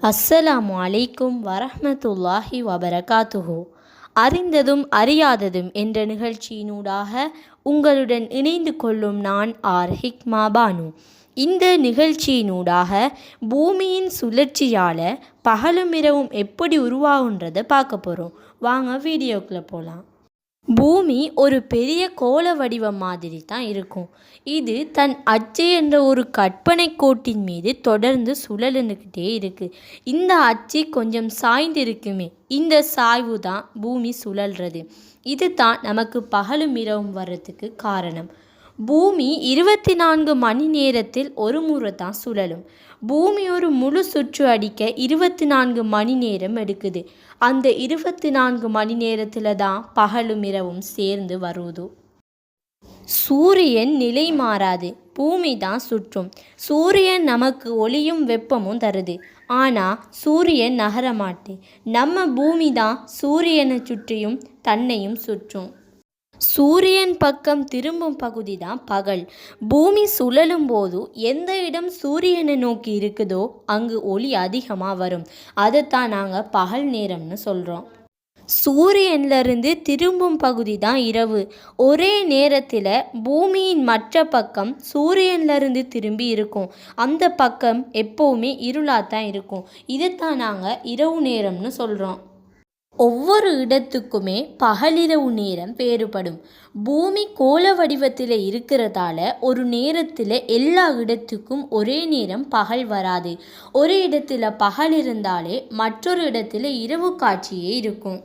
அஸ்ஸலாமு அலைக்கும் வரஹ்மத்துல்லாஹி வபரகாத்துஹு. அறிந்ததும் அறியாததும் என்ற நிகழ்ச்சியினூடாக உங்களுடன் இணைந்து கொள்ளும் நான் ஹிக்மா பானு. இந்த நிகழ்ச்சியினூடாக பூமியின் சுழற்சியால் பகலும் இரவும் எப்படி உருவாகுன்றதை பார்க்க போகிறோம். வாங்க வீடியோக்குள்ளே போகலாம். பூமி ஒரு பெரிய கோள வடிவம் மாதிரி தான் இருக்கும். இது தன் அச்சு என்ற ஒரு கற்பனை கோட்டின் மீது தொடர்ந்து சுழலுன்னுக்கிட்டே இருக்குது. இந்த அச்சு கொஞ்சம் சாய்ந்து இருக்குமே, இந்த சாய்வு தான் பூமி சுழல்றது. இது தான் நமக்கு பகலும் இரவும் வர்றதுக்கு காரணம். பூமி 24 மணி நேரத்தில் ஒரு முறை தான் சுழலும். பூமி ஒரு முழு சுற்று அடிக்க 24 மணி நேரம் எடுக்குது. அந்த 24 மணி நேரத்தில் தான் பகலும் இரவும் சேர்ந்து வருவது. சூரியன் நிலை மாறாது, பூமி தான் சுற்றும். சூரியன் நமக்கு ஒளியும் வெப்பமும் தருது. ஆனால் சூரியன் நகரமாட்டு. நம்ம பூமி தான் சூரியனை சுற்றியும் தன்னையும் சுற்றும். சூரியன் பக்கம் திரும்பும் பகுதி தான் பகல். பூமி சுழலும் போது எந்த இடம் சூரியனை நோக்கி இருக்குதோ அங்கு ஒளி அதிகமாக வரும். அதைத்தான் நாங்கள் பகல் நேரம்னு சொல்கிறோம். சூரியன்லேருந்து திரும்பும் பகுதி தான் இரவு. ஒரே நேரத்தில் பூமியின் மற்ற பக்கம் சூரியன்லேருந்து திரும்பி இருக்கும். அந்த பக்கம் எப்போவுமே இருளாக தான் இருக்கும். இதைத்தான் நாங்கள் இரவு நேரம்னு சொல்கிறோம். ஒவ்வொரு இடத்துக்குமே பகலிரவு நேரம் வேறுபடும். பூமி கோள வடிவத்தில் இருக்கிறதால ஒரு நேரத்தில் எல்லா இடத்துக்கும் ஒரே நேரம் பகல் வராது. ஒரு இடத்துல பகல் இருந்தாலே மற்றொரு இடத்துல இரவு காட்சியே இருக்கும்.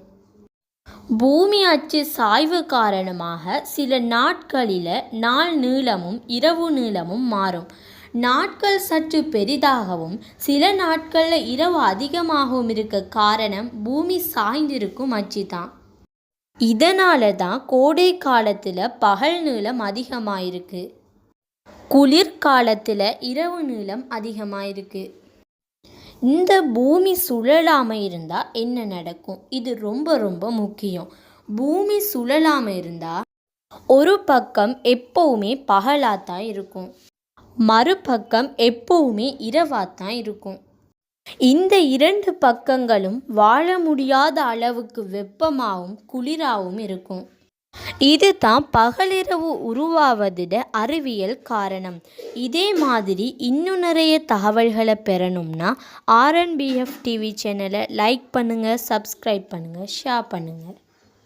பூமி அச்சு சாய்வு காரணமாக சில நாட்களில் நாள் நீளமும் இரவு நீளமும் மாறும். நாட்கள் சற்று பெரிதாகவும் சில நாட்களில் இரவு அதிகமாகவும் இருக்க காரணம் பூமி சாய்ந்திருக்கும் அச்சு தான். இதனால தான் கோடை காலத்தில் பகல் நீளம் அதிகமாயிருக்கு, குளிர்காலத்தில் இரவு நீளம் அதிகமாயிருக்கு. இந்த பூமி சுழலாமல் இருந்தால் என்ன நடக்கும்? இது ரொம்ப ரொம்ப முக்கியம். பூமி சுழலாமல் இருந்தால் ஒரு பக்கம் எப்போவுமே பகலாத்தான் இருக்கும், மறுபக்கம் எப்போவுமே இரவாத்தான் இருக்கும். இந்த இரண்டு பக்கங்களும் வாழ முடியாத அளவுக்கு வெப்பமாகவும் குளிராகவும் இருக்கும். இது தான் பகலிரவு உருவாவதிட அறிவியல் காரணம். இதே மாதிரி இன்னும் நிறைய தகவல்களை பெறணும்னா RNBF TV சேனலை லைக் பண்ணுங்கள், சப்ஸ்கிரைப் பண்ணுங்கள், ஷேர் பண்ணுங்கள்.